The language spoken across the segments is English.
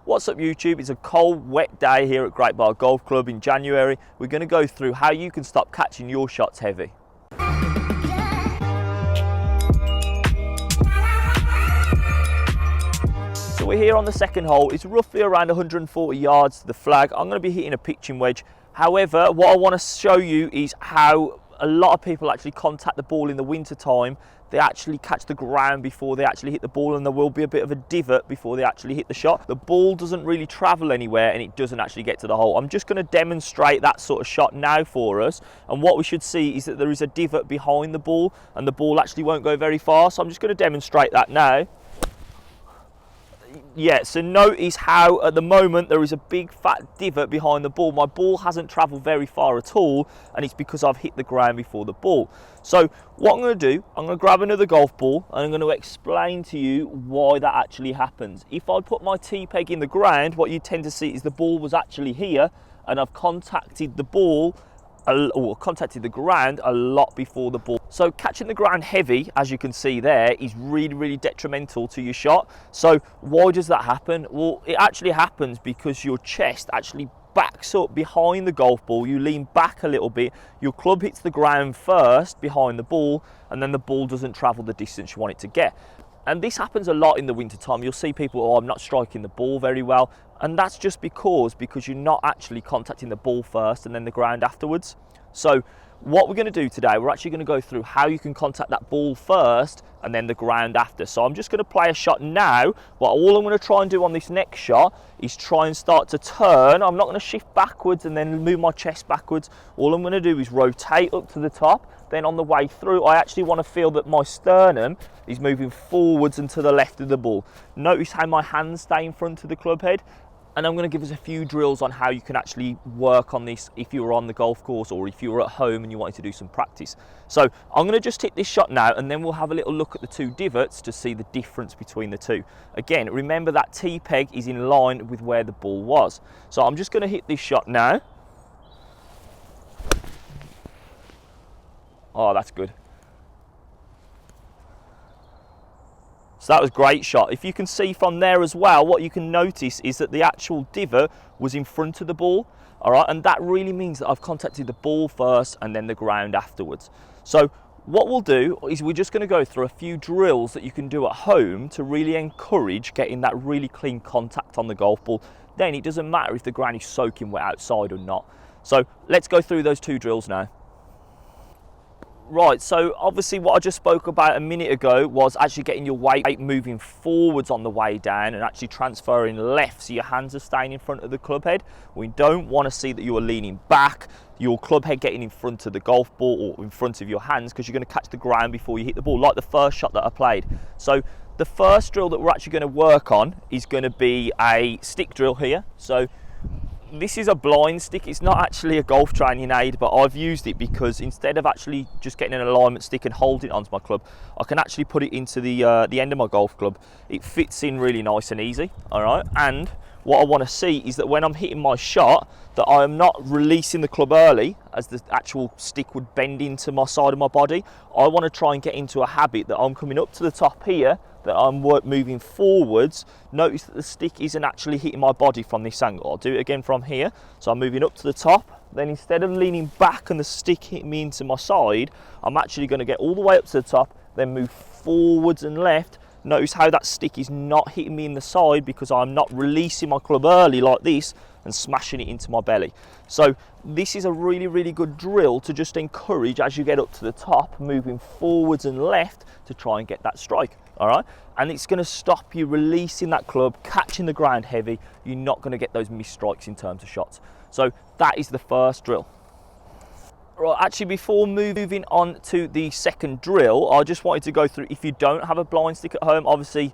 What's up YouTube? It's a cold, wet day here at Great Barr Golf Club in January. We're going to go through how you can stop catching your shots heavy. So we're here on the second hole. It's roughly around 140 yards to the flag. I'm going to be hitting a pitching wedge. However, what I want to show you is how a lot of people actually contact the ball in the winter time. They actually catch the ground before they actually hit the ball, and there will be a bit of a divot before they actually hit the shot. The ball doesn't really travel anywhere and it doesn't actually get to the hole. I'm just going to demonstrate that sort of shot now for us, and what we should see is that there is a divot behind the ball and the ball actually won't go very far. So I'm just going to demonstrate that now. Yeah, so notice how at the moment there is a big fat divot behind the ball. My ball hasn't travelled very far at all, and it's because I've hit the ground before the ball. So what I'm going to do, I'm going to grab another golf ball and I'm going to explain to you why that actually happens. If I put my tee peg in the ground, what you tend to see is the ball was actually here, and I've contacted the ball or contacted the ground a lot before the ball. So catching the ground heavy, as you can see there, is really detrimental to your shot. So why does that happen? Well, it actually happens because your chest actually backs up behind the golf ball. You lean back a little bit, your club hits the ground first behind the ball, and then the ball doesn't travel the distance you want it to get. And this happens a lot in the winter time. You'll see people, oh, I'm not striking the ball very well. And that's just because you're not actually contacting the ball first and then the ground afterwards. So what we're going to do today, we're actually going to go through how you can contact that ball first and then the ground after. So I'm just going to play a shot now, but all I'm going to try and do on this next shot is try and start to turn. I'm not going to shift backwards and then move my chest backwards. All I'm going to do is rotate up to the top. Then on the way through, I actually want to feel that my sternum is moving forwards and to the left of the ball. Notice how my hands stay in front of the club head. And I'm going to give us a few drills on how you can actually work on this if you were on the golf course or if you were at home and you wanted to do some practice. So I'm going to just hit this shot now, and then we'll have a little look at the two divots to see the difference between the two. Again, remember that tee peg is in line with where the ball was. So I'm just going to hit this shot now. Oh, that's good. So that was a great shot. If you can see from there as well, what you can notice is that the actual divot was in front of the ball. All right, and that really means that I've contacted the ball first and then the ground afterwards. So what we'll do is we're just going to go through a few drills that you can do at home to really encourage getting that really clean contact on the golf ball. Then it doesn't matter if the ground is soaking wet outside or not. So let's go through those two drills now. Right, so obviously what I just spoke about a minute ago was actually getting your weight moving forwards on the way down and actually transferring left, so your hands are staying in front of the club head. We don't want to see that you are leaning back, your club head getting in front of the golf ball or in front of your hands, because you're going to catch the ground before you hit the ball, like the first shot that I played. So the first drill that we're actually going to work on is going to be a stick drill here. So this is a blind stick. It's not actually a golf training aid, but I've used it because instead of actually just getting an alignment stick and holding it onto my club, I can actually put it into the end of my golf club. It fits in really nice and easy, all right? And what I want to see is that when I'm hitting my shot, that I am not releasing the club early as the actual stick would bend into my side of my body. I want to try and get into a habit that I'm coming up to the top here, that I'm moving forwards. Notice that the stick isn't actually hitting my body from this angle. I'll do it again from here. So I'm moving up to the top. Then instead of leaning back and the stick hitting me into my side, I'm actually going to get all the way up to the top, then move forwards and left. Notice how that stick is not hitting me in the side because I'm not releasing my club early like this and smashing it into my belly. So this is a really good drill to just encourage as you get up to the top, moving forwards and left to try and get that strike. All right, and it's going to stop you releasing that club, catching the ground heavy. You're not going to get those missed strikes in terms of shots. So that is the first drill. Right, actually before moving on to the second drill, I just wanted to go through, if you don't have a blind stick at home, obviously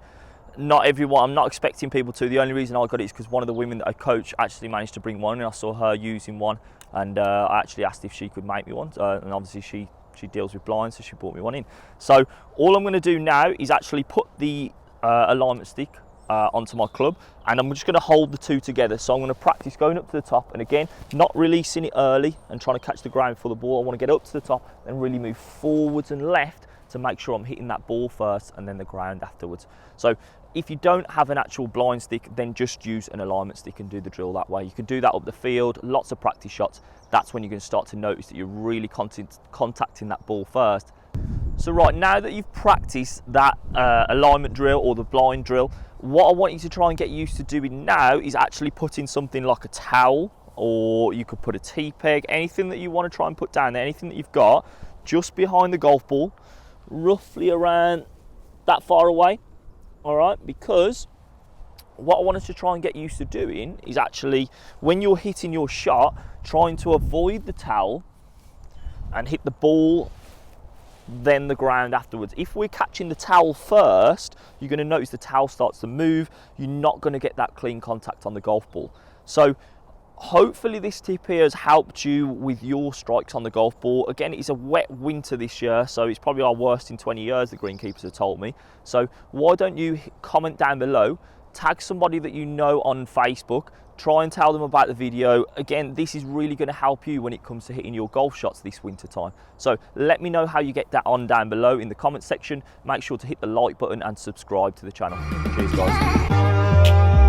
not everyone, I'm not expecting people to. The only reason I got it is because one of the women that I coach actually managed to bring one, and I saw her using one, and I actually asked if she could make me one, and obviously she deals with blinds, so she brought me one in. So all I'm going to do now is actually put the alignment stick onto my club, and I'm just going to hold the two together. So I'm going to practice going up to the top, and again, not releasing it early and trying to catch the ground for the ball. I want to get up to the top and really move forwards and left to make sure I'm hitting that ball first and then the ground afterwards. So If you don't have an actual blind stick, then just use an alignment stick and do the drill that way. You can do that up the field, lots of practice shots. That's when you're going to start to notice that you're really contacting that ball first. So right, now that you've practiced that alignment drill or the blind drill, what I want you to try and get used to doing now is actually putting something like a towel, or you could put a T-peg, anything that you want to try and put down there, anything that you've got, just behind the golf ball, roughly around that far away. All right, because what I want us to try and get used to doing is actually, when you're hitting your shot, trying to avoid the towel and hit the ball, then the ground afterwards. If we're catching the towel first, you're going to notice the towel starts to move. You're not going to get that clean contact on the golf ball. So hopefully this tip here has helped you with your strikes on the golf ball. Again, it's a wet winter this year, so it's probably our worst in 20 years, the greenkeepers have told me. So why don't you comment down below, tag somebody that you know on Facebook, try and tell them about the video. Again, this is really going to help you when it comes to hitting your golf shots this winter time. So let me know how you get that on down below in the comment section. Make sure to hit the like button and subscribe to the channel. Cheers, guys.